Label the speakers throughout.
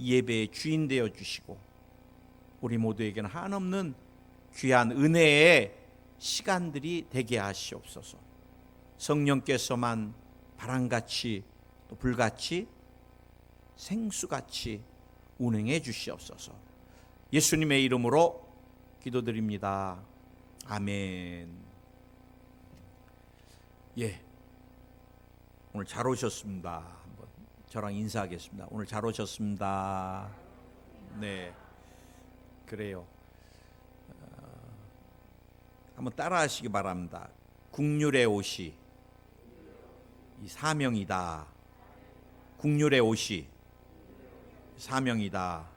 Speaker 1: 이 예배의 주인 되어 주시고 우리 모두에게는 한없는 귀한 은혜의 시간들이 되게 하시옵소서. 성령께서만 바람같이 또 불같이 생수같이 운행해 주시옵소서. 예수님의 이름으로 기도드립니다. 아멘. 예, 오늘 잘 오셨습니다. 한번 저랑 인사하겠습니다. 오늘 잘 오셨습니다. 네, 그래요. 한번 따라하시기 바랍니다. 국률의 옷이 이 사명이다. 국률의 옷이 사명이다.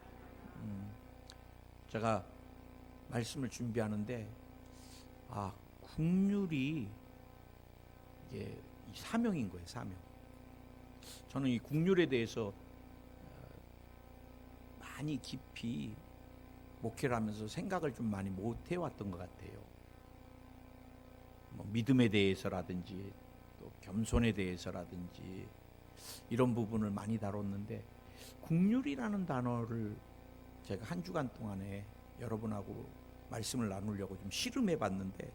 Speaker 1: 제가 말씀을 준비하는데 국률이 이게 사명인 거예요. 사명. 저는 이 국률에 대해서 많이 깊이 목회를 하면서 생각을 좀 많이 못 해왔던 것 같아요. 믿음에 대해서라든지 또 겸손에 대해서라든지 이런 부분을 많이 다뤘는데 국률이라는 단어를 제가 한 주간 동안에 여러분하고 말씀을 나누려고 좀 실험해 봤는데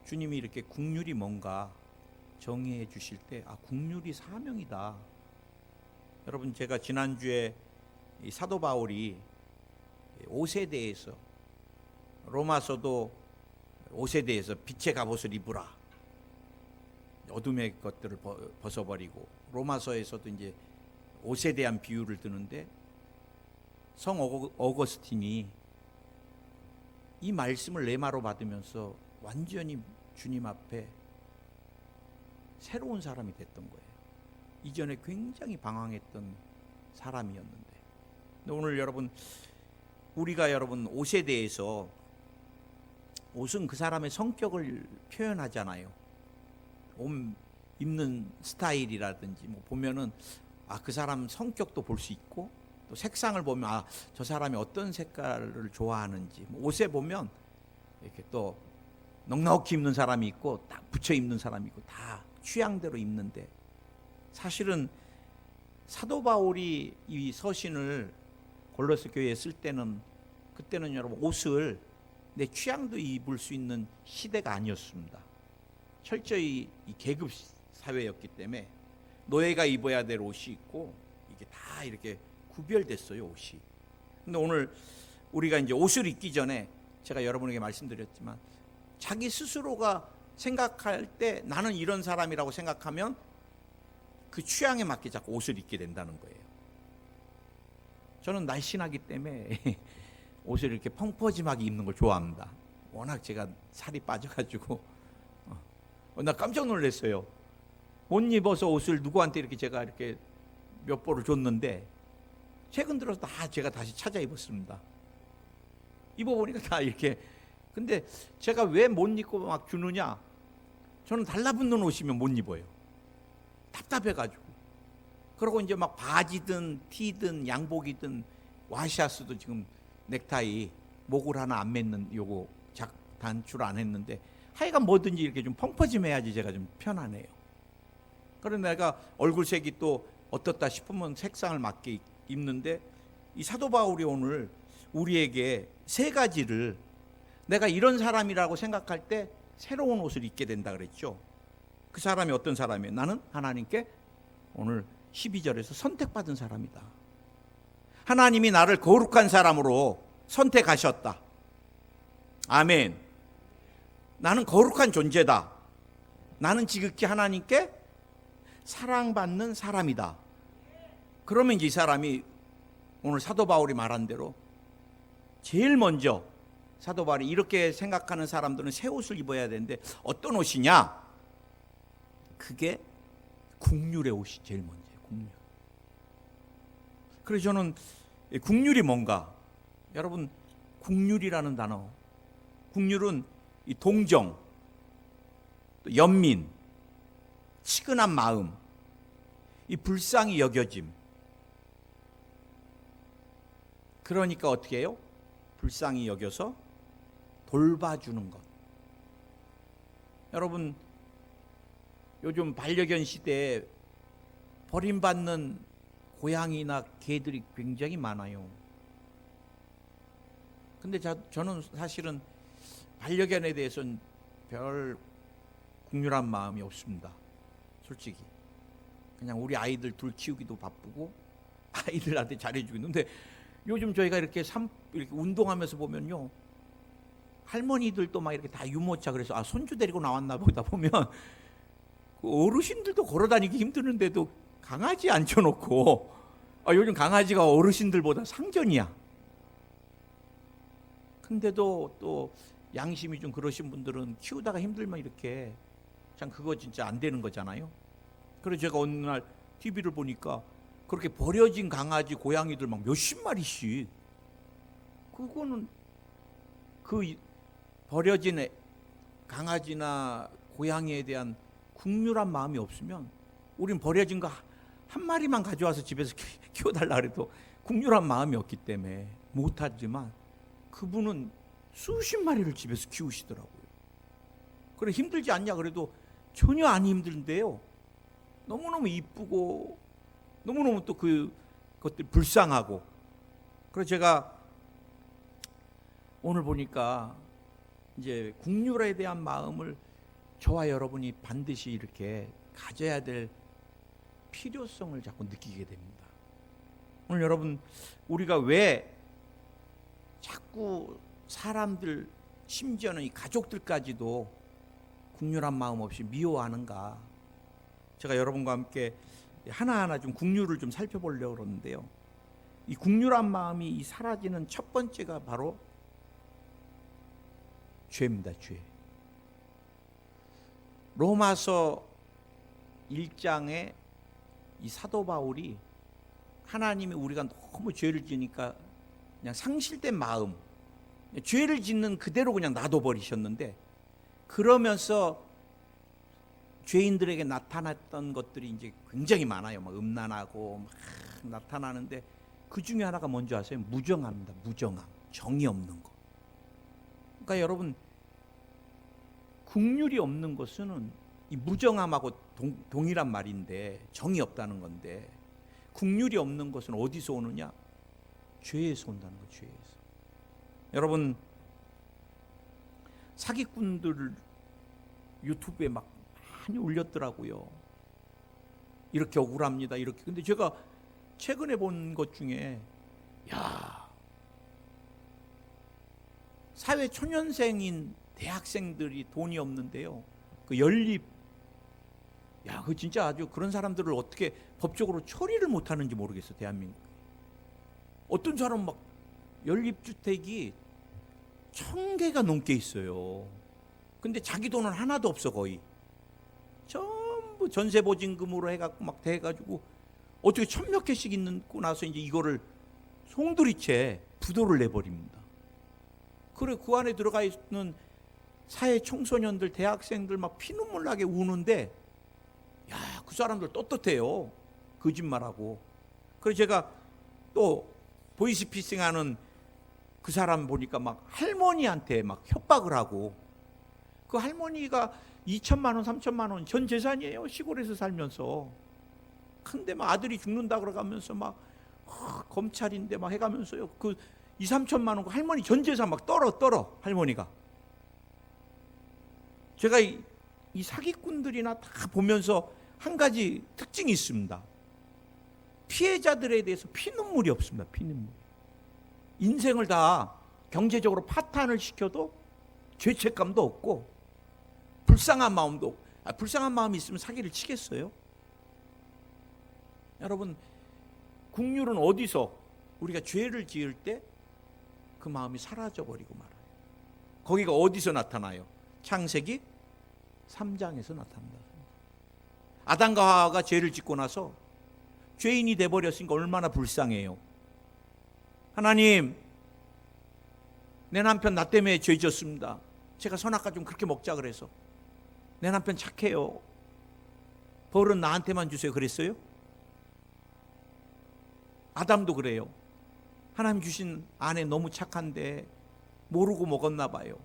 Speaker 1: 주님이 이렇게 국률이 뭔가 정의해 주실 때 국률이 사명이다. 여러분, 제가 지난주에 이 사도 바울이 옷에 대해서 로마서도 옷에 대해서 빛의 갑옷을 입으라, 어둠의 것들을 벗어버리고, 로마서에서도 이제 옷에 대한 비유를 드는데 성 어거스틴이 이 말씀을 레마로 받으면서 완전히 주님 앞에 새로운 사람이 됐던 거예요. 이전에 굉장히 방황했던 사람이었는데. 근데 오늘 여러분, 우리가 여러분 옷에 대해서, 옷은 그 사람의 성격을 표현하잖아요. 옷 입는 스타일이라든지 보면은 그 사람 성격도 볼 수 있고, 또 색상을 보면 저 사람이 어떤 색깔을 좋아하는지, 옷에 보면 이렇게 또 넉넉히 입는 사람이 있고 딱 붙여 입는 사람이 있고 다 취향대로 입는데, 사실은 사도 바울이 이 서신을 골로새 교회에 쓸 때는, 그때는 여러분 옷을 내 취향도 입을 수 있는 시대가 아니었습니다. 철저히 이 계급 사회였기 때문에 노예가 입어야 될 옷이 있고 이게 다 이렇게 구별됐어요, 옷이. 근데 오늘 우리가 이제 옷을 입기 전에 제가 여러분에게 말씀드렸지만, 자기 스스로가 생각할 때 나는 이런 사람이라고 생각하면 그 취향에 맞게 자꾸 옷을 입게 된다는 거예요. 저는 날씬하기 때문에 옷을 이렇게 펑퍼짐하게 입는 걸 좋아합니다. 워낙 제가 살이 빠져가지고 나 깜짝 놀랐어요. 못 입어서 옷을 누구한테 이렇게 제가 이렇게 몇 벌을 줬는데 최근 들어서 다 제가 다시 찾아 입었습니다. 입어보니까 다 이렇게. 근데 제가 왜 못 입고 막 주느냐, 저는 달라붙는 옷이면 못 입어요. 답답해가지고. 그러고 이제 막 바지든 티든 양복이든 와이셔츠도 지금 넥타이 목을 하나 안 맺는 요거 단추를 안 했는데, 하여간 뭐든지 이렇게 좀 펑퍼짐해야지 제가 좀 편하네요. 그런데 내가 얼굴색이 또 어떻다 싶으면 색상을 맞게 입는데, 이 사도 바울이 오늘 우리에게 세 가지를, 내가 이런 사람이라고 생각할 때 새로운 옷을 입게 된다 그랬죠. 그 사람이 어떤 사람이에요? 나는 하나님께 오늘 12절에서 선택받은 사람이다. 하나님이 나를 거룩한 사람으로 선택하셨다. 아멘. 나는 거룩한 존재다. 나는 지극히 하나님께 사랑받는 사람이다. 그러면 이제 이 사람이 오늘 사도 바울이 말한 대로 제일 먼저, 사도 바울이 이렇게 생각하는 사람들은 새 옷을 입어야 되는데 어떤 옷이냐? 그게 국률의 옷이 제일 먼저예요. 국률. 그래서 저는 국률이 뭔가, 여러분, 국률이라는 단어, 국률은 이 동정, 또 연민, 치근한 마음, 이 불쌍히 여겨짐. 그러니까 어떻게 해요? 불쌍히 여겨서 돌봐주는 것. 여러분, 요즘 반려견 시대에 버림받는 고양이나 개들이 굉장히 많아요. 근데 저는 사실은 반려견에 대해서는 별 국률한 마음이 없습니다. 솔직히. 그냥 우리 아이들 둘 키우기도 바쁘고 아이들한테 잘해주고 있는데, 요즘 저희가 이렇게 운동하면서 보면요, 할머니들도 막 이렇게 다 유모차, 그래서 손주 데리고 나왔나 보다 보면 그 어르신들도 걸어다니기 힘드는데도 강아지 앉혀놓고, 요즘 강아지가 어르신들보다 상전이야. 근데도 또 양심이 좀 그러신 분들은 키우다가 힘들면 이렇게, 참 그거 진짜 안 되는 거잖아요. 그래서 제가 어느 날 TV를 보니까 그렇게 버려진 강아지, 고양이들 막 몇십 마리씩, 그거는 그 버려진 강아지나 고양이에 대한 국률한 마음이 없으면, 우린 버려진 거 한 마리만 가져와서 집에서 키워달라 그래도 국률한 마음이 없기 때문에 못하지만, 그분은 수십 마리를 집에서 키우시더라고요. 그래, 힘들지 않냐 그래도 전혀 안 힘든데요, 너무너무 이쁘고 너무너무 또 그것들 불쌍하고. 그래서 제가 오늘 보니까 이제 국률에 대한 마음을 저와 여러분이 반드시 이렇게 가져야 될 필요성을 자꾸 느끼게 됩니다. 오늘 여러분, 우리가 왜 자꾸 사람들, 심지어는 이 가족들까지도 국률한 마음 없이 미워하는가? 제가 여러분과 함께 하나하나 좀 국률을 좀 살펴보려고 그러는데요, 이 국률한 마음이 이 사라지는 첫 번째가 바로 죄입니다. 죄. 로마서 1장에 이 사도 바울이 하나님이 우리가 너무 죄를 지니까 그냥 상실된 마음, 죄를 짓는 그대로 그냥 놔둬버리셨는데, 그러면서 죄인들에게 나타났던 것들이 이제 굉장히 많아요. 막 음란하고 막 나타나는데, 그 중에 하나가 뭔지 아세요? 무정함입니다. 무정함, 정이 없는 거. 그러니까 여러분, 국률이 없는 것은 이 무정함하고 동일한 말인데, 정이 없다는 건데, 국률이 없는 것은 어디서 오느냐? 죄에서 온다는 거예요. 죄에서. 여러분, 사기꾼들 유튜브에 막 많이 올렸더라고요. 이렇게 억울합니다. 이렇게. 근데 제가 최근에 본 것 중에, 사회 초년생인 대학생들이 돈이 없는데요, 그 연립, 그 진짜 아주 그런 사람들을 어떻게 법적으로 처리를 못하는지 모르겠어, 대한민국. 어떤 사람 막 연립주택이 1000개가 넘게 있어요. 근데 자기 돈은 하나도 없어. 거의 전부 전세보증금으로 해갖고 막 돼가지고, 어떻게 1000몇 개씩 있고 나서 이제 이거를 송두리째 부도를 내버립니다. 그래, 그 안에 들어가 있는 사회 청소년들, 대학생들 막 피눈물 나게 우는데, 그 사람들 떳떳해요. 거짓말하고. 그래서 제가 또 보이스피싱하는 그 사람 보니까 막 할머니한테 막 협박을 하고, 그 할머니가 2천만 원, 3천만 원 전 재산이에요. 시골에서 살면서. 근데 막 아들이 죽는다 그러가면서 막 검찰인데 막 해가면서요, 그 2, 3천만 원 그 할머니 전 재산 막 떨어 할머니가. 제가 이 사기꾼들이나 다 보면서 한 가지 특징이 있습니다. 피해자들에 대해서 피눈물이 없습니다. 피눈물. 인생을 다 경제적으로 파탄을 시켜도 죄책감도 없고 불쌍한 마음도 없고. 불쌍한 마음이 있으면 사기를 치겠어요? 여러분, 국률은 어디서, 우리가 죄를 지을 때 그 마음이 사라져버리고 말아요. 거기가 어디서 나타나요? 창세기 3장에서 나타납니다. 아담과 하와가 죄를 짓고 나서 죄인이 돼버렸으니까 얼마나 불쌍해요. 하나님, 내 남편 나 때문에 죄 지었습니다. 제가 선악과 좀 그렇게 먹자 그래서. 내 남편 착해요. 벌은 나한테만 주세요 그랬어요? 아담도 그래요. 하나님 주신 아내 너무 착한데 모르고 먹었나 봐요.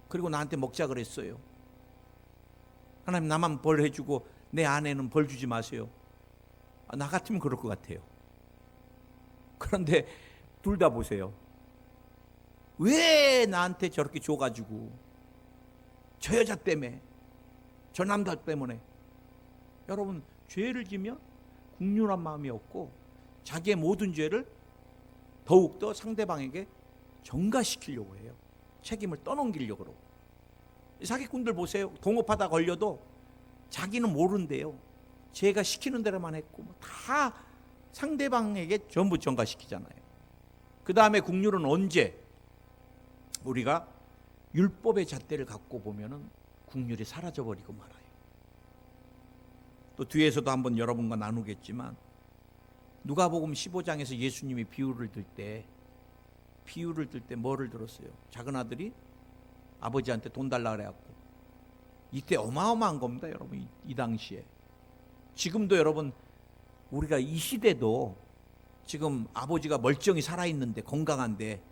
Speaker 1: 그리고 나한테 먹자 그랬어요. 하나님, 나만 벌 해주고 내 아내는 벌 주지 마세요. 나 같으면 그럴 것 같아요. 그런데 둘 다 보세요. 왜 나한테 저렇게 줘가지고, 저 여자 때문에, 저 남자 때문에. 여러분, 죄를 지면 국률한 마음이 없고 자기의 모든 죄를 더욱더 상대방에게 전가시키려고 해요. 책임을 떠넘기려고 그러고. 사기꾼들 보세요. 동업하다 걸려도 자기는 모른대요. 제가 시키는 대로만 했고 다 상대방에게 전부 전가시키잖아요. 그 다음에 국률은 언제? 우리가 율법의 잣대를 갖고 보면은 국률이 사라져버리고 말아요. 또 뒤에서도 한번 여러분과 나누겠지만, 누가복음 15장에서 예수님이 비유를 들 때 뭐를 들었어요? 작은 아들이 아버지한테 돈 달라 그래갖고, 이때 어마어마한 겁니다, 여러분. 이 당시에. 지금도 여러분, 우리가 이 시대도 지금 아버지가 멀쩡히 살아있는데, 건강한데,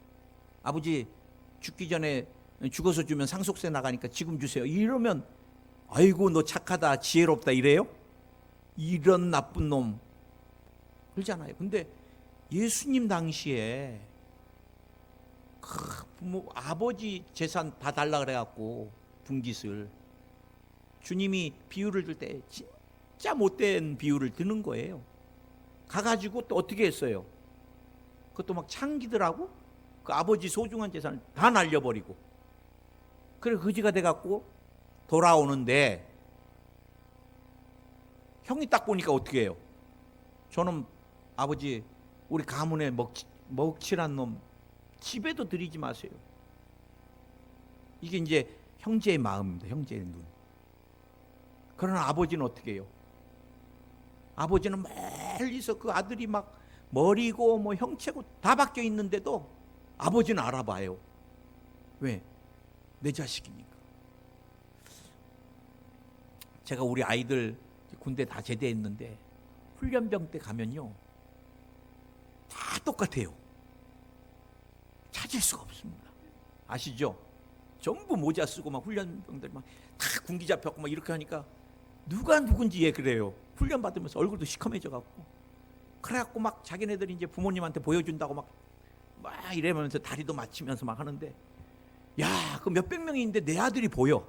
Speaker 1: 아버지 죽기 전에 죽어서 주면 상속세 나가니까 지금 주세요, 이러면 아이고 너 착하다, 지혜롭다 이래요? 이런 나쁜 놈 그러잖아요. 근데 예수님 당시에 부모, 아버지 재산 다 달라 그래갖고 분깃을, 주님이 비유를 들 때 진짜 못된 비유를 드는 거예요. 가가지고 또 어떻게 했어요? 그것도 막 창기들하고 그 아버지 소중한 재산을 다 날려버리고, 그래 거지가 돼갖고 돌아오는데, 형이 딱 보니까 어떻게 해요? 저놈 아버지 우리 가문에 먹칠한 놈 집에도 들이지 마세요. 이게 이제 형제의 마음입니다. 형제의 눈. 그러나 아버지는 어떻게 해요? 아버지는 멀리서 그 아들이 막 머리고 뭐 형체고 다 바뀌어 있는데도 아버지는 알아봐요. 왜? 내 자식이니까. 제가 우리 아이들 군대 다 제대했는데 훈련병 때 가면요 다 똑같아요. 찾을 수가 없습니다. 아시죠? 전부 모자 쓰고 막 훈련병들 막 다 군기 잡혔고 막 이렇게 하니까 누가 누군지 얘 그래요. 훈련 받으면서 얼굴도 시커매져 갖고, 그래갖고 막 자기네들이 이제 부모님한테 보여준다고 막 이러면서 다리도 맞추면서 막 하는데, 야, 그 몇백 명인데 내 아들이 보여.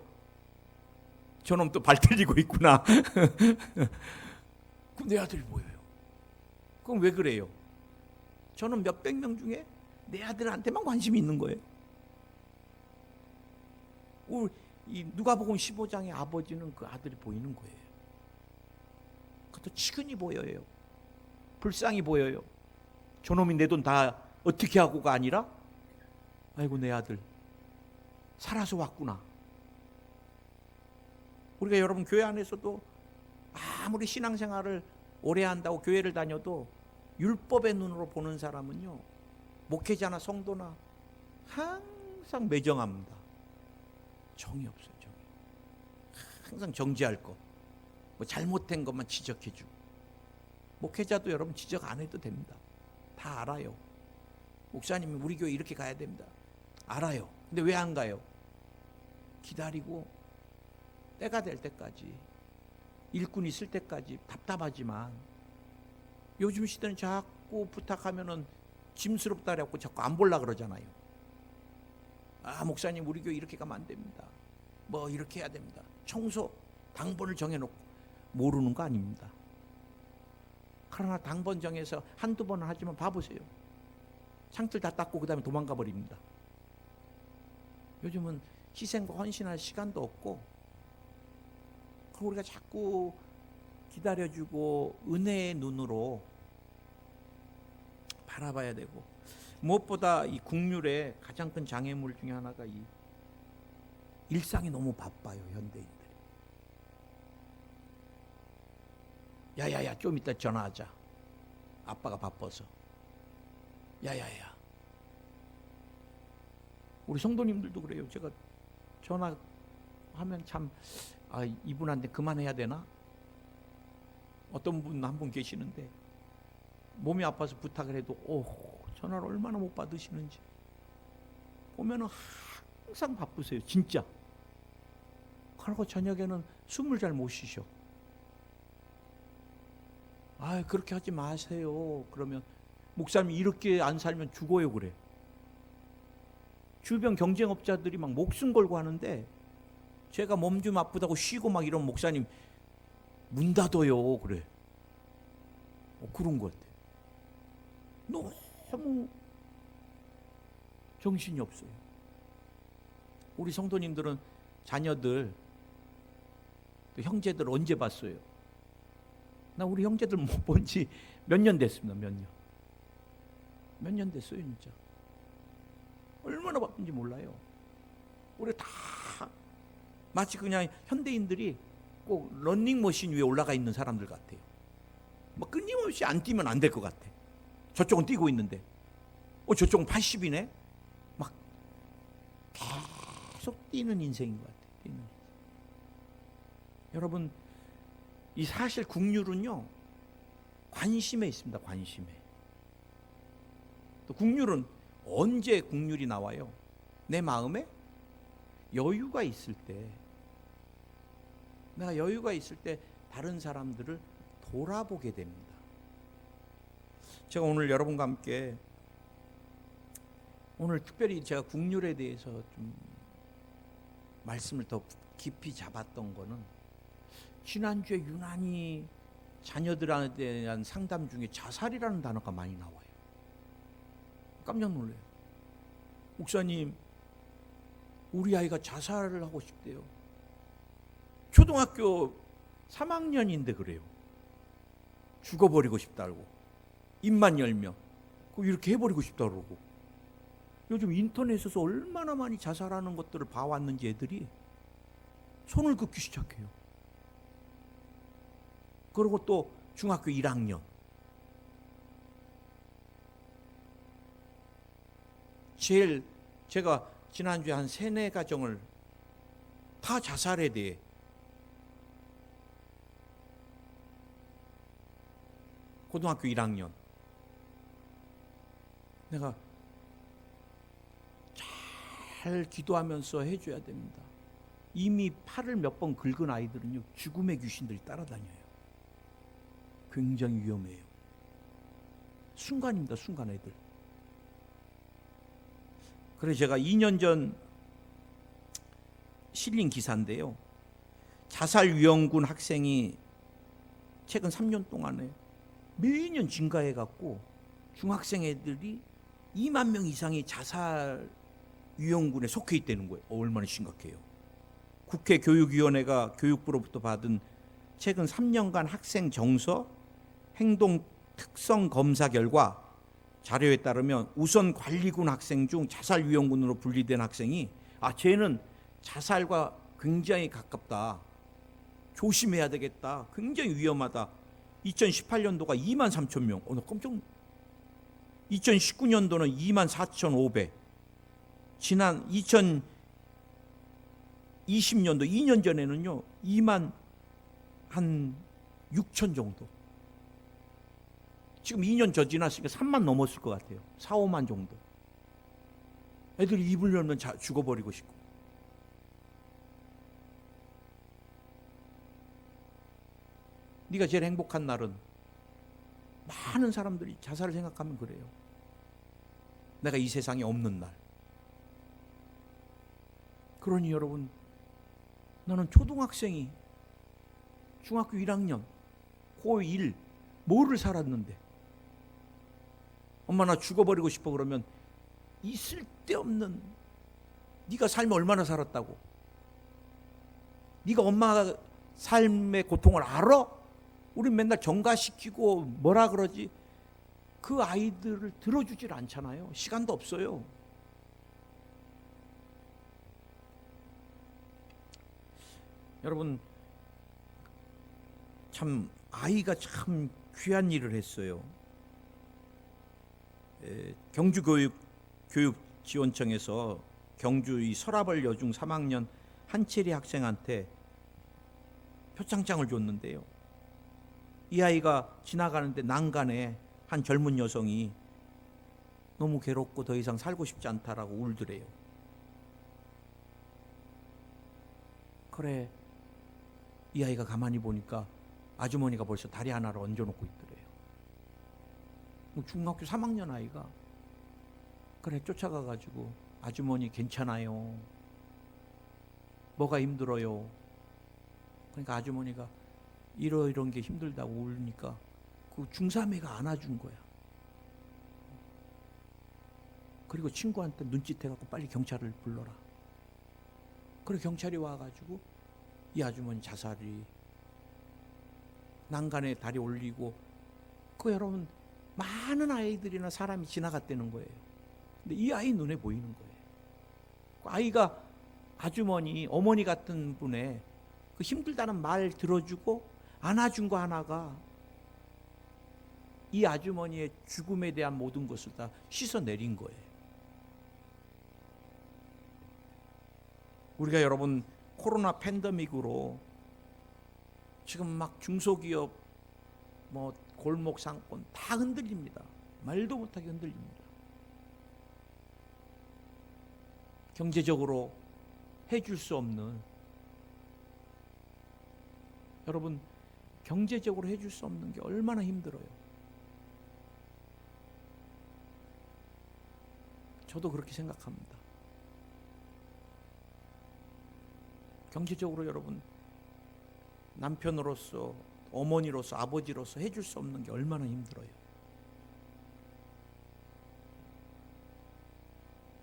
Speaker 1: 저놈 또 발 틀리고 있구나. 그럼 내 아들이 보여요. 그럼 왜 그래요? 저는 몇백 명 중에 내 아들한테만 관심이 있는 거예요. 이 누가복음 15장의 아버지는 그 아들이 보이는 거예요. 그것도 치근히 보여요. 불쌍히 보여요. 저놈이 내 돈 다 어떻게 하고가 아니라, 아이고 내 아들 살아서 왔구나. 우리가 여러분 교회 안에서도 아무리 신앙생활을 오래 한다고 교회를 다녀도 율법의 눈으로 보는 사람은요, 목회자나 성도나 항상 매정합니다. 정이 없어요. 정이. 항상 정지할 것, 뭐 잘못된 것만 지적해주고. 목회자도 여러분 지적 안 해도 됩니다. 다 알아요. 목사님이 우리 교회 이렇게 가야 됩니다. 알아요. 근데 왜 안 가요? 기다리고 때가 될 때까지, 일꾼 있을 때까지 답답하지만, 요즘 시대는 자꾸 부탁하면은 짐스럽다 그래갖고 자꾸 안 볼라 그러잖아요. 아, 목사님 우리 교회 이렇게 가면 안 됩니다. 뭐 이렇게 해야 됩니다. 청소 당번을 정해놓고. 모르는 거 아닙니다. 그러나 당번 정해서 한두 번은 하지만 봐보세요. 창틀 다 닦고 그 다음에 도망가 버립니다. 요즘은 희생과 헌신할 시간도 없고, 우리가 자꾸 기다려주고 은혜의 눈으로 바라봐야 되고, 무엇보다 이 국률의 가장 큰 장애물 중에 하나가 이 일상이 너무 바빠요. 현대인들이. 야야야 좀 이따 전화하자. 아빠가 바빠서. 야야야. 우리 성도님들도 그래요. 제가 전화하면 참, 아, 이분한테 그만해야 되나? 어떤 분 한 분 계시는데 몸이 아파서 부탁을 해도 전화를 얼마나 못 받으시는지. 보면은 항상 바쁘세요. 진짜. 그리고 저녁에는 숨을 잘 못 쉬셔. 아, 그렇게 하지 마세요. 그러면 목사님이 이렇게 안 살면 죽어요 그래. 주변 경쟁업자들이 막 목숨 걸고 하는데 제가 몸 좀 아프다고 쉬고 막 이런 목사님 문 닫아요 그래. 그런 것 같아. 너무 정신이 없어요. 우리 성도님들은 자녀들, 또 형제들 언제 봤어요? 나 우리 형제들 못 본 지 몇 년 됐습니다. 몇 년 됐어요 진짜. 얼마나 바쁜지 몰라요. 우리 다 마치 그냥 현대인들이 꼭 런닝머신 위에 올라가 있는 사람들 같아요. 막 끊임없이 안 뛰면 안 될 것 같아. 저쪽은 뛰고 있는데 저쪽은 80이네. 막 계속 뛰는 인생인 것 같아요. 뛰는 인생. 여러분, 이 사실 국률은요 관심에 있습니다. 관심에. 또 국률은 언제 국률이 나와요? 내 마음에 여유가 있을 때, 내가 여유가 있을 때 다른 사람들을 돌아보게 됩니다. 제가 오늘 여러분과 함께 오늘 특별히 제가 국률에 대해서 좀 말씀을 더 깊이 잡았던 거는 지난주에 유난히 자녀들에 대한 상담 중에 자살이라는 단어가 많이 나와요. 깜짝 놀라요. 목사님, 우리 아이가 자살을 하고 싶대요. 초등학교 3학년인데 그래요. 죽어버리고 싶다고. 입만 열면 이렇게 해버리고 싶다 그러고. 요즘 인터넷에서 얼마나 많이 자살하는 것들을 봐왔는지 애들이 손을 긋기 시작해요. 그리고 또 중학교 1학년. 제가 지난주에 한 3-4가정을 다 자살에 대해 고등학교 1학년 내가 잘 기도하면서 해줘야 됩니다. 이미 팔을 몇 번 긁은 아이들은요 죽음의 귀신들이 따라다녀요. 굉장히 위험해요. 순간입니다. 순간 애들. 그래서 제가 2년 전 실린 기사인데요. 자살위험군 학생이 최근 3년 동안에 매년 증가해갖고 중학생 애들이 2만 명 이상이 자살위험군에 속해 있다는 거예요. 얼마나 심각해요. 국회 교육위원회가 교육부로부터 받은 최근 3년간 학생 정서 행동 특성 검사 결과 자료에 따르면 우선 관리군 학생 중 자살위험군으로 분리된 학생이 쟤는 자살과 굉장히 가깝다. 조심해야 되겠다. 굉장히 위험하다. 2018년도가 2만 3천 명. 나 깜짝. 2019년도는 2만 4,500. 지난 2020년도 2년 전에는요 2만 한 6천 정도. 지금 2년 저 지났으니까 3만 넘었을 것 같아요. 4-5만 정도. 애들이 입을 열면 죽어버리고 싶고. 네가 제일 행복한 날은 많은 사람들이 자살을 생각하면 그래요. 내가 이 세상에 없는 날. 그러니 여러분, 나는 초등학생이 중학교 1학년 고1 뭐를 살았는데 엄마 나 죽어버리고 싶어 그러면 이 쓸데없는 네가 삶을 얼마나 살았다고? 네가 엄마 삶의 고통을 알아? 우린 맨날 전가시키고 뭐라 그러지? 그 아이들을 들어주질 않잖아요. 시간도 없어요. 여러분, 참 아이가 참 귀한 일을 했어요. 경주교육지원청에서 경주 이 서라벌 여중 3학년 한채리 학생한테 표창장을 줬는데요. 이 아이가 지나가는데 난간에 한 젊은 여성이 너무 괴롭고 더 이상 살고 싶지 않다라고 울더래요. 그래, 이 아이가 가만히 보니까 아주머니가 벌써 다리 하나를 얹어놓고 있더래요. 중학교 3학년 아이가 그래 쫓아가가지고 아주머니 괜찮아요. 뭐가 힘들어요. 그러니까 아주머니가 이런 게 힘들다고 울으니까 그 중3애가 안아준 거야. 그리고 친구한테 눈짓해갖고 빨리 경찰을 불러라. 그래 경찰이 와가지고 이 아주머니 자살이 난간에 다리 올리고 그 여러분 많은 아이들이나 사람이 지나갔다는 거예요. 근데 이 아이 눈에 보이는 거예요. 그 아이가 아주머니 어머니 같은 분의 그 힘들다는 말 들어주고 안아준 거 하나가 이 아주머니의 죽음에 대한 모든 것을 다 씻어내린 거예요. 우리가 여러분 코로나 팬데믹으로 지금 막 중소기업 뭐 골목 상권 다 흔들립니다. 말도 못하게 흔들립니다. 경제적으로 해줄 수 없는, 여러분 경제적으로 해줄 수 없는 게 얼마나 힘들어요. 저도 그렇게 생각합니다. 경제적으로 여러분 남편으로서 어머니로서 아버지로서 해줄 수 없는 게 얼마나 힘들어요.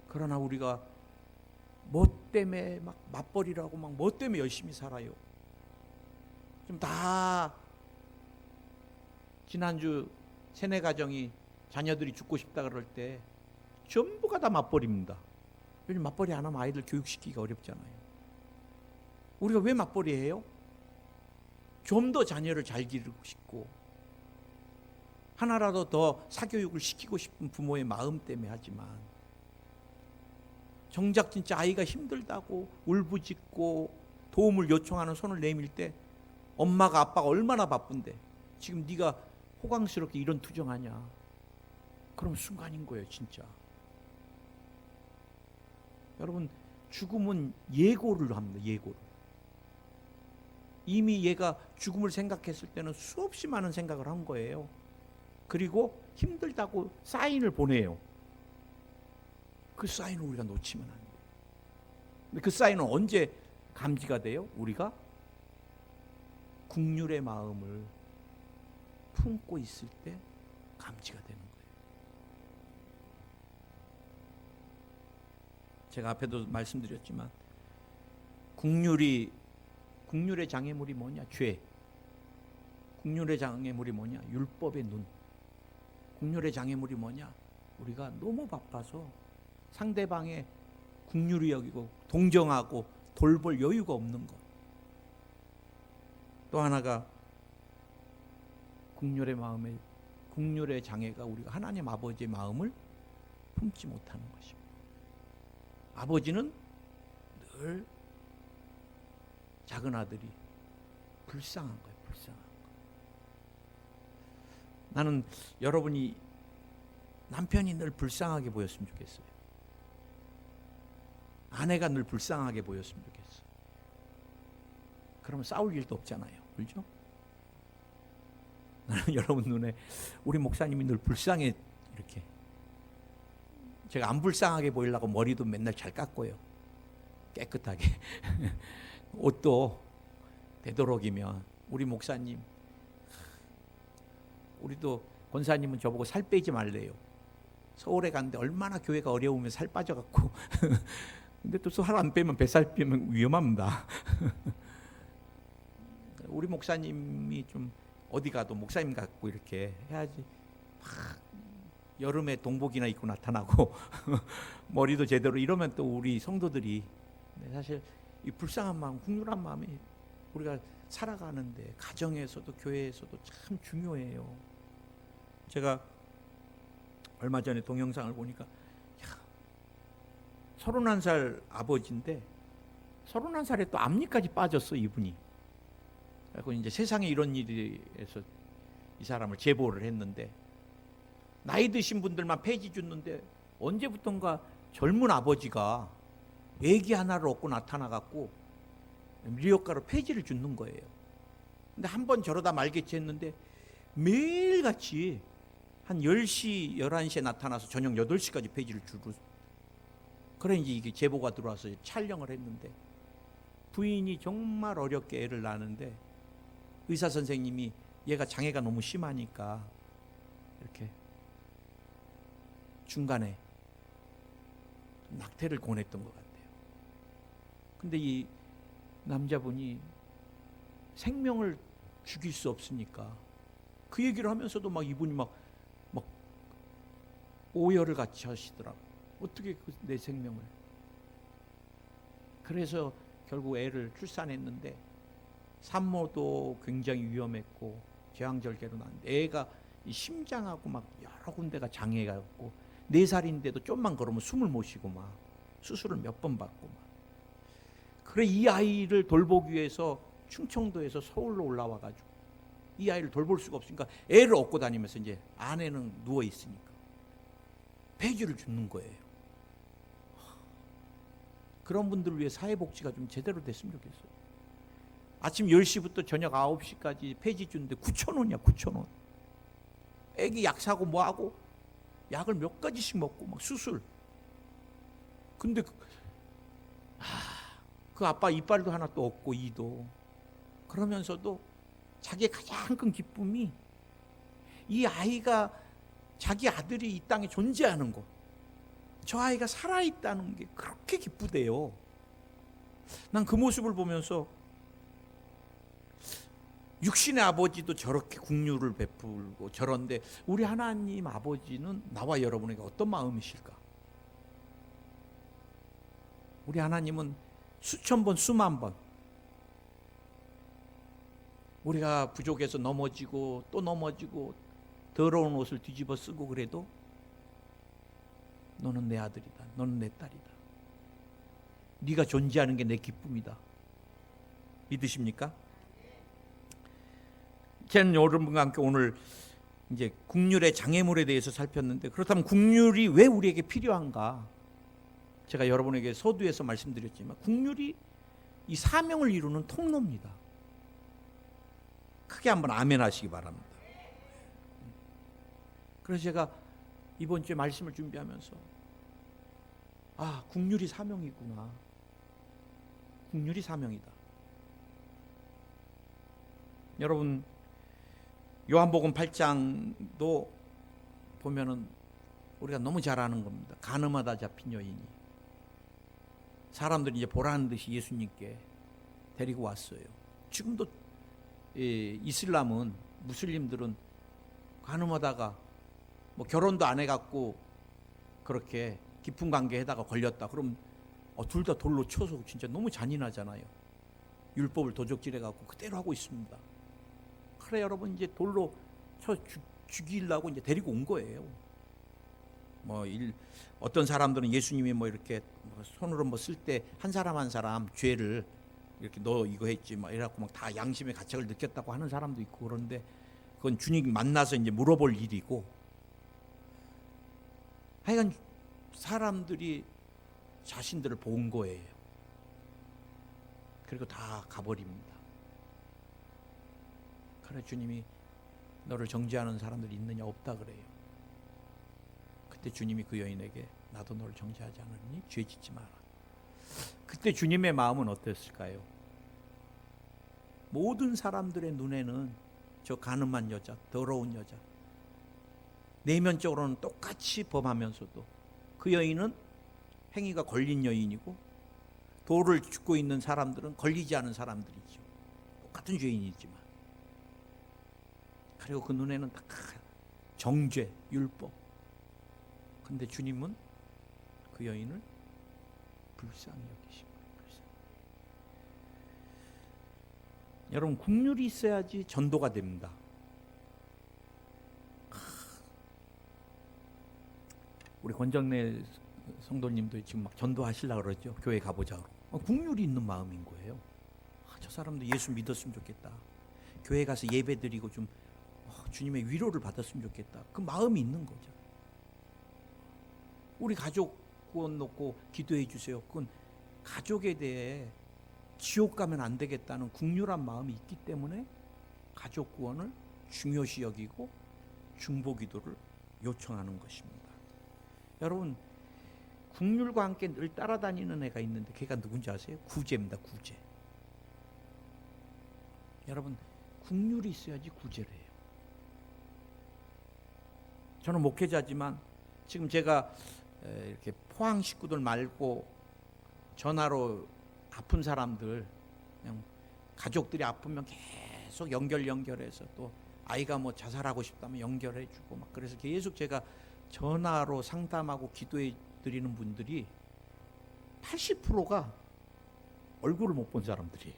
Speaker 1: 그러나 우리가 뭐 때문에 막 맞벌이라고 막 뭐 때문에 열심히 살아요. 좀 다 지난주 세네 가정이 자녀들이 죽고 싶다 그럴 때 전부가 다 맞벌이입니다. 요즘 맞벌이 안 하면 아이들 교육시키기가 어렵잖아요. 우리가 왜 맞벌이 해요? 좀 더 자녀를 잘 기르고 싶고 하나라도 더 사교육을 시키고 싶은 부모의 마음 때문에 하지만, 정작 진짜 아이가 힘들다고 울부짖고 도움을 요청하는 손을 내밀 때 엄마가 아빠가 얼마나 바쁜데 지금 네가 호강스럽게 이런 투정하냐. 그럼 순간인 거예요 진짜. 여러분 죽음은 예고를 합니다. 예고를. 이미 얘가 죽음을 생각했을 때는 수없이 많은 생각을 한 거예요. 그리고 힘들다고 사인을 보내요. 그 사인을 우리가 놓치면 안 돼요. 근데 그 사인은 언제 감지가 돼요? 우리가 국률의 마음을 품고 있을 때 감지가 되는 거예요. 제가 앞에도 말씀드렸지만 국률의 장애물이 뭐냐? 죄. 국률의 장애물이 뭐냐? 율법의 눈. 국률의 장애물이 뭐냐? 우리가 너무 바빠서 상대방의 국률이 여기고 동정하고 돌볼 여유가 없는 것. 또 하나가 국률의 장애가 우리가 하나님 아버지의 마음을 품지 못하는 것입니다. 아버지는 늘 작은 아들이 불쌍한 거예요. 불쌍한 거. 나는 여러분이 남편이 늘 불쌍하게 보였으면 좋겠어요. 아내가 늘 불쌍하게 보였으면 좋겠어요. 그러면 싸울 일도 없잖아요. 그렇죠? 나는 여러분 눈에 우리 목사님이 늘 불쌍해. 이렇게 제가 안 불쌍하게 보이려고 머리도 맨날 잘 깎고요. 깨끗하게. 옷도 되도록이면 우리 목사님, 우리도 권사님은 저보고 살 빼지 말래요. 서울에 갔는데 얼마나 교회가 어려우면 살 빠져갖고 근데 또 살 안 빼면 뱃살 빼면 위험합니다. 우리 목사님이 좀 어디 가도 목사님 같고 이렇게 해야지. 막 여름에 동복이나 입고 나타나고 머리도 제대로 이러면 또 우리 성도들이, 사실 이 불쌍한 마음, 국률한 마음이 우리가 살아가는데 가정에서도 교회에서도 참 중요해요. 제가 얼마 전에 동영상을 보니까 31살 아버지인데 31살에 또 앞니까지 빠졌어 이분이. 그리고 이제 세상에 이런 일이 해서 이 사람을 제보를 했는데, 나이 드신 분들만 폐지 줬는데 언제부턴가 젊은 아버지가 애기 하나를 얻고 나타나갖고 미역가루 폐지를 줍는 거예요. 근데 한 번 저러다 말겠지 했는데 매일같이 한 10시, 11시에 나타나서 저녁 8시까지 폐지를 주고, 그래 이제 이게 제보가 들어와서 촬영을 했는데, 부인이 정말 어렵게 애를 낳는데 의사 선생님이 얘가 장애가 너무 심하니까 이렇게 중간에 낙태를 권했던 것 같아요. 근데 이 남자분이 생명을 죽일 수 없으니까 그 얘기를 하면서도 막 이분이 막 오열을 같이 하시더라고. 어떻게 내 생명을. 그래서 결국 애를 출산했는데 산모도 굉장히 위험했고 제왕절개로 났는데 애가 이 심장하고 막 여러 군데가 장애가 있고 4살인데도 좀만 걸으면 숨을 못 쉬고 막 수술을 몇 번 받고 막. 그래 이 아이를 돌보기 위해서 충청도에서 서울로 올라와 가지고 이 아이를 돌볼 수가 없으니까 애를 업고 다니면서 이제 아내는 누워 있으니까 폐지를 줍는 거예요. 그런 분들을 위해 사회복지가 좀 제대로 됐으면 좋겠어요. 아침 10시부터 저녁 9시까지 폐지 주는데 9,000원이야 9,000원. 애기 약 사고 뭐하고 약을 몇 가지씩 먹고 막 수술. 근데 그 아빠 이빨도 하나 또 없고 이도. 그러면서도 자기의 가장 큰 기쁨이 이 아이가 자기 아들이 이 땅에 존재하는 것, 저 아이가 살아있다는 게 그렇게 기쁘대요. 난 그 모습을 보면서 육신의 아버지도 저렇게 국류를 베풀고 저런데 우리 하나님 아버지는 나와 여러분에게 어떤 마음이실까? 우리 하나님은 수천 번 수만 번 우리가 부족해서 넘어지고 또 넘어지고 더러운 옷을 뒤집어 쓰고 그래도 너는 내 아들이다. 너는 내 딸이다. 네가 존재하는 게 내 기쁨이다. 믿으십니까? 저는 여러분과 함께 오늘 이제 국률의 장애물에 대해서 살폈는데, 그렇다면 국률이 왜 우리에게 필요한가? 제가 여러분에게 서두에서 말씀드렸지만 국률이 이 사명을 이루는 통로입니다. 크게 한번 아멘 하시기 바랍니다. 그래서 제가 이번 주에 말씀을 준비하면서 국률이 사명이구나. 국률이 사명이다. 여러분 요한복음 8장도 보면은 우리가 너무 잘 아는 겁니다. 간음하다 잡힌 여인이 사람들이 이제 보라는 듯이 예수님께 데리고 왔어요. 지금도 이슬람은 무슬림들은 간음하다가 뭐 결혼도 안 해갖고 그렇게 깊은 관계에다가 걸렸다. 그럼 둘 다 돌로 쳐서 진짜 너무 잔인하잖아요. 율법을 도적질해갖고 그대로 하고 있습니다. 그래 여러분 이제 돌로 쳐 죽이려고 이제 데리고 온 거예요. 어떤 사람들은 예수님이 뭐 이렇게 손으로 뭐 쓸 때 한 사람 한 사람 죄를 이렇게 너 이거 했지 막 이래갖고 막 다 양심의 가책을 느꼈다고 하는 사람도 있고, 그런데 그건 주님 만나서 이제 물어볼 일이고, 하여간 사람들이 자신들을 본 거예요. 그리고 다 가버립니다. 그래 주님이 너를 정죄하는 사람들이 있느냐? 없다 그래요. 그때 주님이 그 여인에게 나도 너를 정죄하지 않으니 죄 짓지 마라. 그때 주님의 마음은 어땠을까요? 모든 사람들의 눈에는 저 가늠한 여자, 더러운 여자, 내면적으로는 똑같이 범하면서도 그 여인은 행위가 걸린 여인이고 돌을 줍고 있는 사람들은 걸리지 않은 사람들이죠. 똑같은 죄인이지만. 그리고 그 눈에는 딱 정죄, 율법. 근데 주님은 그 여인을 불쌍히 여기신 거예요. 여러분 국률이 있어야지 전도가 됩니다. 우리 권정래 성도님도 지금 막 전도하시려고 그러죠. 교회 가보자. 국률이 있는 마음인 거예요. 저 사람도 예수 믿었으면 좋겠다. 교회 가서 예배 드리고 좀 주님의 위로를 받았으면 좋겠다. 그 마음이 있는 거죠. 우리 가족 구원 놓고 기도해 주세요. 그건 가족에 대해 지옥 가면 안 되겠다는 국률한 마음이 있기 때문에 가족 구원을 중요시 여기고 중보 기도를 요청하는 것입니다. 여러분, 국률과 함께 늘 따라다니는 애가 있는데 걔가 누군지 아세요? 구제입니다. 구제. 여러분, 국률이 있어야지 구제를 해요. 저는 목회자지만 지금 제가 이렇게 포항 식구들 말고 전화로 아픈 사람들, 그냥 가족들이 아프면 계속 연결해서, 또 아이가 뭐 자살하고 싶다면 연결해주고 막, 그래서 계속 제가 전화로 상담하고 기도해 드리는 분들이 80%가 얼굴을 못 본 사람들이에요.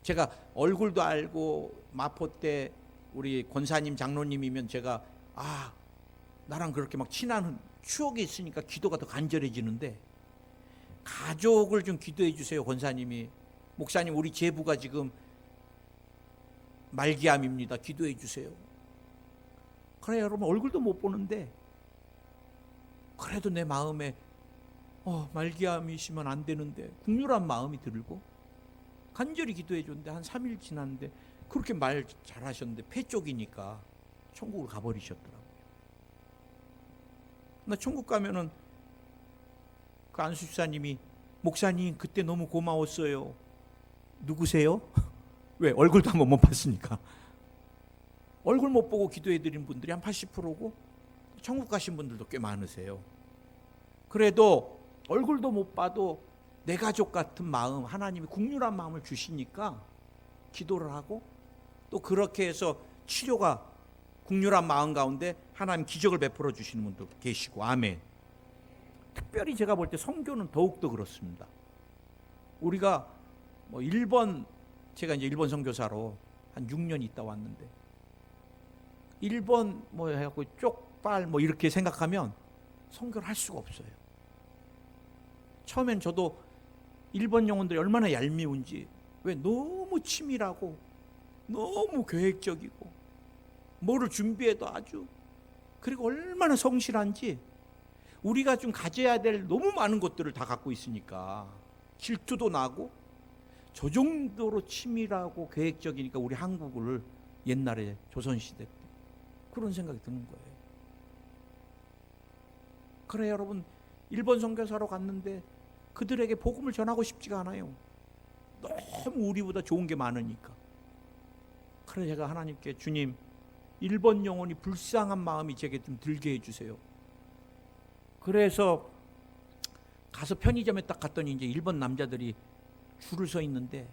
Speaker 1: 제가 얼굴도 알고 마포 때 우리 권사님 장로님이면 제가 나랑 그렇게 막 친한 추억이 있으니까 기도가 더 간절해지는데, 가족을 좀 기도해 주세요. 권사님이, 목사님 우리 제부가 지금 말기암입니다. 기도해 주세요. 그래, 여러분 얼굴도 못 보는데 그래도 내 마음에 말기암이시면 안 되는데 국률한 마음이 들고 간절히 기도해 줬는데, 한 3일 지났는데 그렇게 말 잘하셨는데 폐 쪽이니까 천국을 가버리셨더라고요. 나 천국 가면은 그 안수 집사님이, 목사님 그때 너무 고마웠어요. 누구세요? 왜? 얼굴도 한번 못 봤으니까. 얼굴 못 보고 기도해 드린 분들이 한 80%고 천국 가신 분들도 꽤 많으세요. 그래도 얼굴도 못 봐도 내 가족 같은 마음, 하나님이 국률한 마음을 주시니까 기도를 하고, 또 그렇게 해서 치료가 국률한 마음 가운데 하나님 기적을 베풀어 주시는 분도 계시고. 아멘. 특별히 제가 볼 때 선교는 더욱더 그렇습니다. 우리가 뭐 제가 이제 일본 선교사로 한 6년 있다 왔는데, 일본 뭐 해갖고 쪽발 뭐 이렇게 생각하면 선교를 할 수가 없어요. 처음엔 저도 일본 영혼들이 얼마나 얄미운지, 왜 너무 치밀하고 너무 계획적이고 뭐를 준비해도 아주, 그리고 얼마나 성실한지, 우리가 좀 가져야 될 너무 많은 것들을 다 갖고 있으니까 질투도 나고, 저 정도로 치밀하고 계획적이니까 우리 한국을 옛날에 조선시대 때 그런 생각이 드는 거예요. 그래, 여러분 일본 선교사로 갔는데 그들에게 복음을 전하고 싶지가 않아요. 너무 우리보다 좋은 게 많으니까. 그래, 제가 하나님께, 주님 일본 영혼이 불쌍한 마음이 제게 좀 들게 해주세요. 그래서 가서 편의점에 딱 갔더니 이제 일본 남자들이 줄을 서 있는데,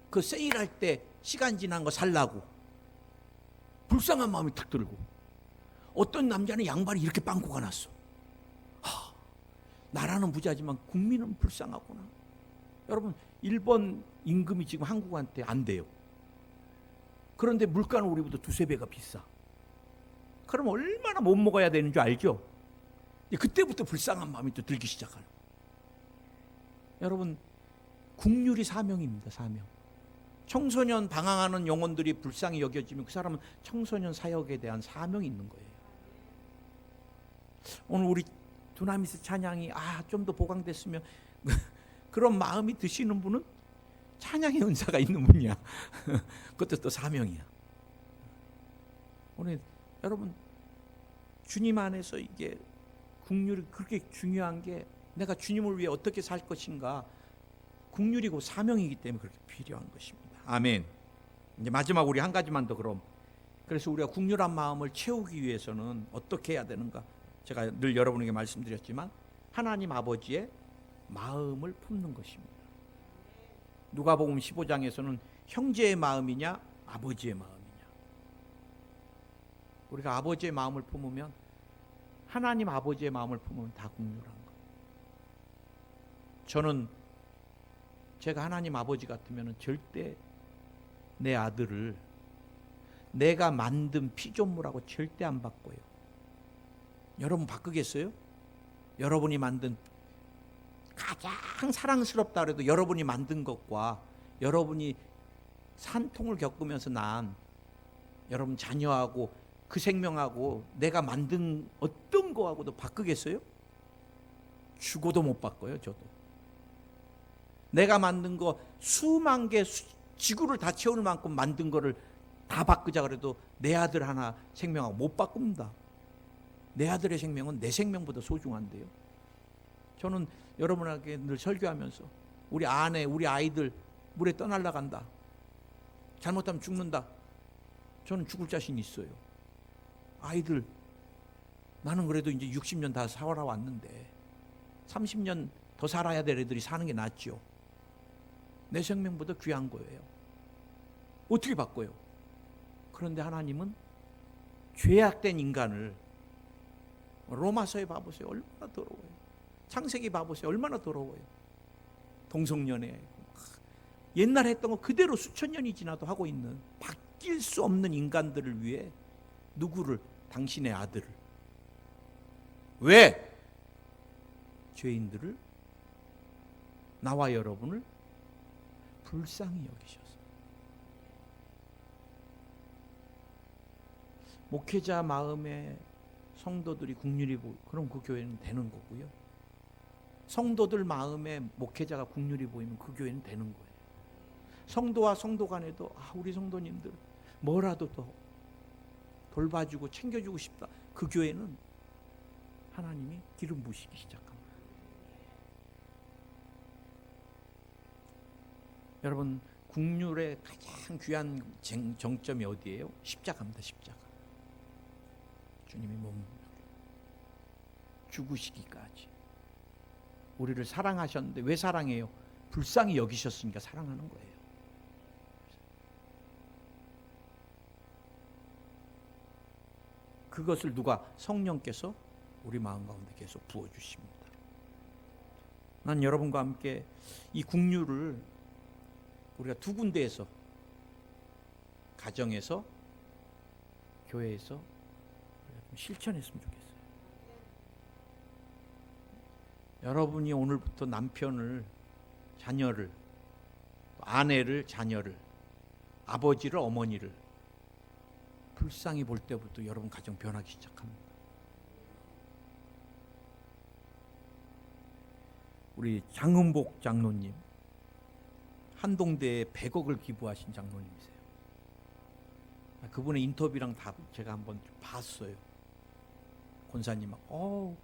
Speaker 1: 그 세일할 때 시간 지난 거 살라고 불쌍한 마음이 탁 들고, 어떤 남자는 양발이 이렇게 빵꾸가 났어. 나라는 부자지만 국민은 불쌍하구나. 여러분, 일본 임금이 지금 한국한테 안 돼요. 그런데 물가는 우리보다 2~3배가 비싸. 그럼 얼마나 못 먹어야 되는 줄 알죠? 그때부터 불쌍한 마음이 또 들기 시작하는. 여러분, 국률이 사명입니다. 사명. 청소년 방황하는 영혼들이 불쌍히 여겨지면 그 사람은 청소년 사역에 대한 사명이 있는 거예요. 오늘 우리 두나미스 찬양이 좀 더 보강됐으면 그런 마음이 드시는 분은 찬양의 은사가 있는 분이야. 그것도 또 사명이야. 오늘 여러분, 주님 안에서 이게 국률이 그렇게 중요한 게, 내가 주님을 위해 어떻게 살 것인가, 국률이고 사명이기 때문에 그렇게 필요한 것입니다. 아멘. 이제 마지막 우리 한 가지만 더 그럼. 그래서 우리가 국률한 마음을 채우기 위해서는 어떻게 해야 되는가? 제가 늘 여러분에게 말씀드렸지만 하나님 아버지의 마음을 품는 것입니다. 누가복음 15장에서는 형제의 마음이냐 아버지의 마음이냐. 우리가 아버지의 마음을 품으면, 하나님 아버지의 마음을 품으면 다 국률한 거. 저는 제가 하나님 아버지 같으면 절대 내 아들을 내가 만든 피조물하고 절대 안 바꿔요. 여러분 바꾸겠어요? 여러분이 만든, 가장 사랑스럽다 그래도 여러분이 만든 것과 여러분이 산통을 겪으면서 난 여러분 자녀하고 그 생명하고 내가 만든 어떤 거하고도 바꾸겠어요? 죽어도 못 바꿔요. 저도 내가 만든 거 수만 개, 지구를 다 채울 만큼 만든 거를 다 바꾸자 그래도 내 아들 하나 생명하고 못 바꿉니다. 내 아들의 생명은 내 생명보다 소중한데요. 저는 여러분에게 늘 설교하면서 우리 아내, 우리 아이들 물에 떠날라간다. 잘못하면 죽는다. 저는 죽을 자신이 있어요. 아이들, 나는 그래도 이제 60년 다 살아왔는데 30년 더 살아야 될 애들이 사는 게 낫죠. 내 생명보다 귀한 거예요. 어떻게 바꿔요? 그런데 하나님은 죄악된 인간을, 로마서에 봐보세요. 얼마나 더러워요. 창세기 봐보세요. 얼마나 더러워요. 동성연애. 옛날 했던 거 그대로 수천 년이 지나도 하고 있는, 바뀔 수 없는 인간들을 위해 누구를? 당신의 아들을. 왜? 죄인들을, 나와 여러분을 불쌍히 여기셔서. 목회자 마음에 성도들이 긍휼히 보이고, 그럼 그 교회는 되는 거고요. 성도들 마음에 목회자가 긍휼히 보이면 그 교회는 되는 거예요. 성도와 성도 간에도 우리 성도님들 뭐라도 더 돌봐주고 챙겨주고 싶다. 그 교회는 하나님이 기름 부으시기 시작합니다. 여러분, 긍휼의 가장 귀한 정점이 어디예요? 십자가입니다. 십자가. 주님이 몸 죽으시기까지 우리를 사랑하셨는데, 왜 사랑해요? 불쌍히 여기셨으니까 사랑하는 거예요. 그것을 누가? 성령께서 우리 마음 가운데 계속 부어주십니다. 난 여러분과 함께 이 긍휼을 우리가 두 군데에서, 가정에서, 교회에서 실천했으면 좋겠어요. 여러분이 오늘부터 남편을, 자녀를, 아내를, 자녀를, 아버지를, 어머니를 불쌍히 볼 때부터 여러분 가정 변하기 시작합니다. 우리 장은복 장로님, 한동대에 100억을 기부하신 장로님이세요. 그분의 인터뷰랑 다 제가 한번 봤어요. 권사님하고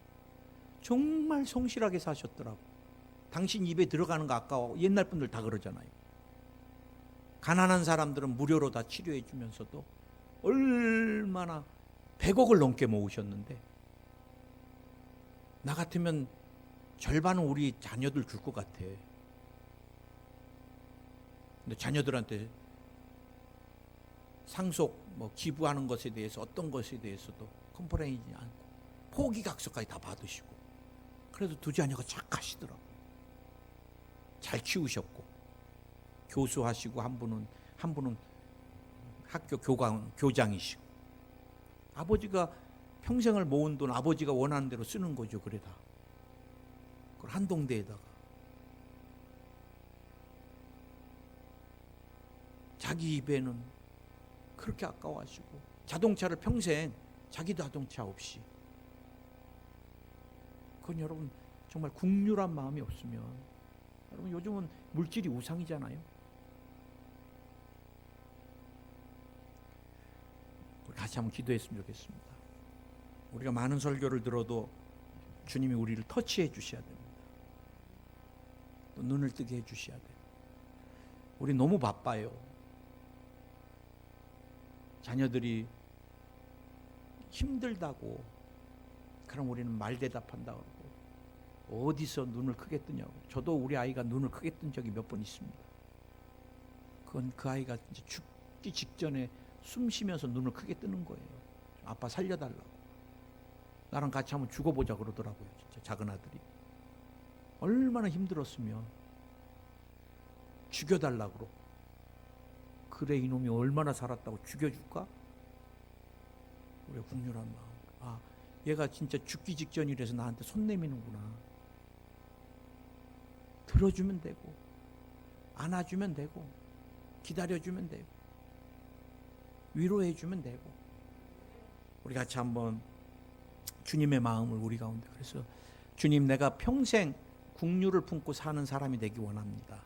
Speaker 1: 정말 성실하게 사셨더라고. 당신 입에 들어가는 거 아까워. 옛날 분들 다 그러잖아요. 가난한 사람들은 무료로 다 치료해 주면서도 얼마나 100억을 넘게 모으셨는데, 나 같으면 절반은 우리 자녀들 줄 것 같아. 근데 자녀들한테 상속, 기부하는 것에 대해서, 어떤 것에 대해서도 컴플레인이 않고 포기각서까지 다 받으시고, 그래도 두 자녀가 착하시더라고. 잘 키우셨고, 교수하시고, 한 분은 학교 교장이시고, 아버지가 평생을 모은 돈 아버지가 원하는 대로 쓰는 거죠. 그래 다. 그걸 한동대에다가. 자기 입에는 그렇게 아까워하시고, 자동차를 평생 자기 자동차 없이. 그건 여러분 정말 긍휼한 마음이 없으면, 여러분 요즘은 물질이 우상이잖아요. 우리 같이 한번 기도했으면 좋겠습니다. 우리가 많은 설교를 들어도 주님이 우리를 터치해 주셔야 됩니다. 또 눈을 뜨게 해 주셔야 돼요. 우리 너무 바빠요. 자녀들이 힘들다고, 그럼 우리는 말대답한다고 그러고, 어디서 눈을 크게 뜨냐고. 저도 우리 아이가 눈을 크게 뜬 적이 몇 번 있습니다. 그건 그 아이가 이제 죽기 직전에 숨 쉬면서 눈을 크게 뜨는 거예요. 아빠 살려달라고. 나랑 같이 한번 죽어보자 그러더라고요. 진짜 작은 아들이. 얼마나 힘들었으면 죽여달라고 그러고. 그래, 이놈이 얼마나 살았다고 죽여줄까? 우리가 긍휼한 마음. 얘가 진짜 죽기 직전이라서 나한테 손 내미는구나. 들어주면 되고, 안아주면 되고, 기다려주면 되고, 위로해주면 되고. 우리 같이 한번 주님의 마음을 우리 가운데, 그래서 주님, 내가 평생 긍휼을 품고 사는 사람이 되기 원합니다.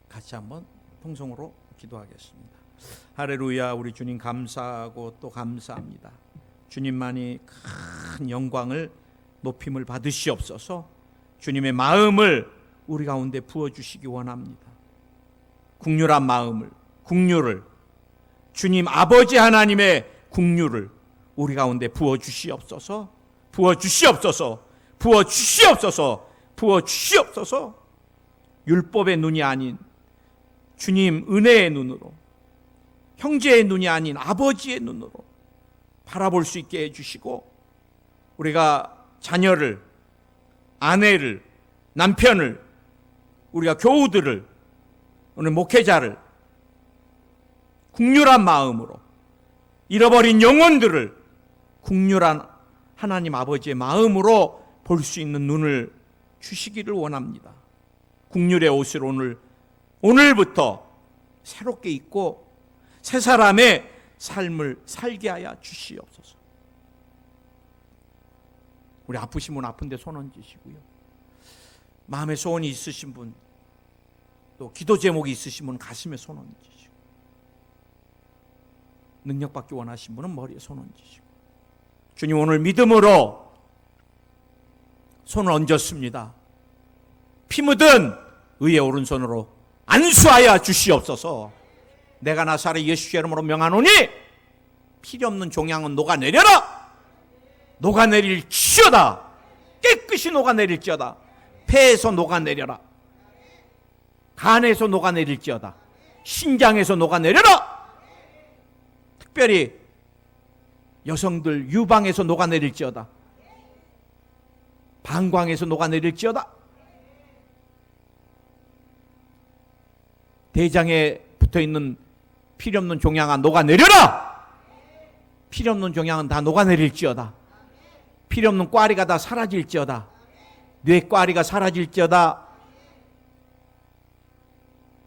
Speaker 1: 같이 한번 통성으로 기도하겠습니다. 할렐루야. 우리 주님 감사하고 또 감사합니다. 주님만이 큰 영광을 높임을 받으시옵소서. 주님의 마음을 우리 가운데 부어주시기 원합니다. 국률한 마음을, 국률을, 주님 아버지 하나님의 국률을 우리 가운데 부어주시옵소서. 부어주시옵소서. 부어주시옵소서. 부어주시옵소서. 율법의 눈이 아닌 주님 은혜의 눈으로, 형제의 눈이 아닌 아버지의 눈으로 바라볼 수 있게 해주시고, 우리가 자녀를, 아내를, 남편을, 우리가 교우들을, 오늘 목회자를 국률한 마음으로, 잃어버린 영혼들을 국률한 하나님 아버지의 마음으로 볼 수 있는 눈을 주시기를 원합니다. 국률의 옷을 오늘부터 새롭게 입고 새 사람의 삶을 살게 하여 주시옵소서. 우리 아프신 분 아픈데 손 얹으시고요. 마음에 소원이 있으신 분, 또 기도 제목이 있으신 분 가슴에 손 얹으시고, 능력받기 원하신 분은 머리에 손 얹으시고. 주님, 오늘 믿음으로 손을 얹었습니다. 피 묻은 의의 오른손으로 안수하여 주시옵소서. 내가 나사렛 예수 이름으로 명하노니 필요 없는 종양은 녹아내려라. 녹아내릴지어다. 깨끗이 녹아내릴지어다. 폐에서 녹아내려라. 간에서 녹아내릴지어다. 신장에서 녹아내려라. 특별히 여성들 유방에서 녹아내릴지어다. 방광에서 녹아내릴지어다. 대장에 붙어있는 필요없는 종양아 녹아내려라. 필요없는 종양은 다 녹아내릴지어다. 필요없는 꽈리가 다 사라질지어다. 뇌꽈리가 사라질지어다.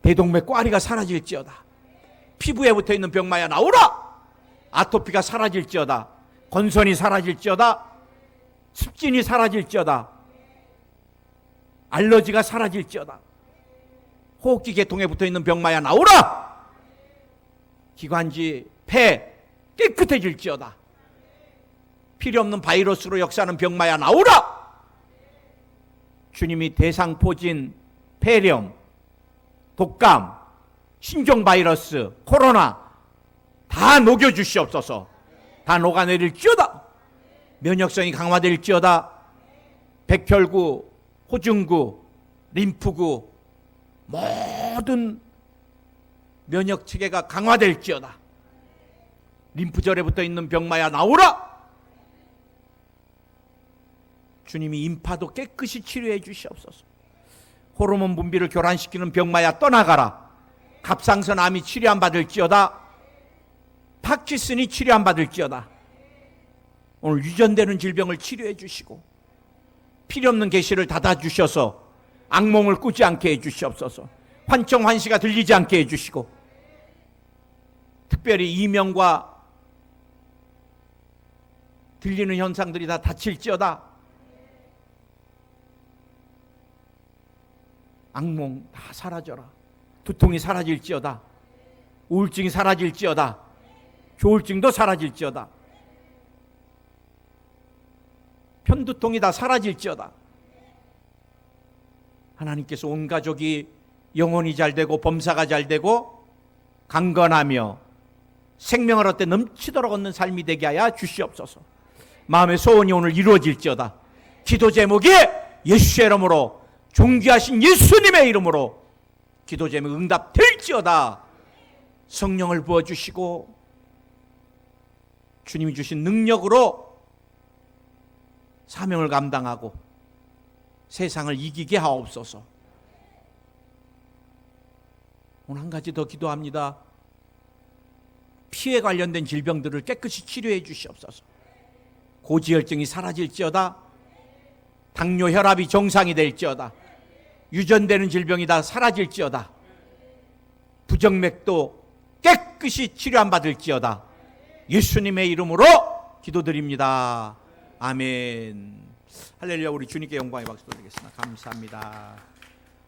Speaker 1: 대동맥 꽈리가 사라질지어다. 피부에 붙어있는 병마야 나오라. 아토피가 사라질지어다. 건선이 사라질지어다. 습진이 사라질지어다. 알러지가 사라질지어다. 호흡기 계통에 붙어있는 병마야 나오라. 기관지, 폐 깨끗해질지어다. 필요없는 바이러스로 역사하는 병마야 나오라. 주님이 대상포진, 폐렴, 독감, 신종바이러스, 코로나 다 녹여주시옵소서. 다 녹아내릴지어다. 면역성이 강화될지어다. 백혈구, 호중구, 림프구 모든 면역체계가 강화될지어다. 림프절에 붙어있는 병마야 나오라. 주님이 임파도 깨끗이 치료해 주시옵소서. 호르몬 분비를 교란시키는 병마야 떠나가라. 갑상선 암이 치료 안 받을지어다. 파킨슨이 치료 안 받을지어다. 오늘 유전되는 질병을 치료해 주시고, 필요없는 계시를 닫아주셔서 악몽을 꾸지 않게 해주시옵소서. 환청환시가 들리지 않게 해주시고, 특별히 이명과 들리는 현상들이 다 닫힐지어다. 악몽 다 사라져라. 두통이 사라질지어다. 우울증이 사라질지어다. 조울증도 사라질지어다. 편두통이 다 사라질지어다. 하나님께서 온 가족이 영혼이 잘되고 범사가 잘되고 강건하며 생명을 얻되 넘치도록 얻는 삶이 되게 하여 주시옵소서. 마음의 소원이 오늘 이루어질지어다. 기도 제목이 예수의 이름으로, 존귀하신 예수님의 이름으로 기도 제목 응답될지어다. 성령을 부어주시고 주님이 주신 능력으로 사명을 감당하고 세상을 이기게 하옵소서. 오늘 한 가지 더 기도합니다. 피에 관련된 질병들을 깨끗이 치료해 주시옵소서. 고지혈증이 사라질지어다. 당뇨, 혈압이 정상이 될지어다. 유전되는 질병이 다 사라질지어다. 부정맥도 깨끗이 치료 안 받을지어다. 예수님의 이름으로 기도드립니다. 아멘. 할렐루야. 우리 주님께 영광의 박수 드리겠습니다. 감사합니다.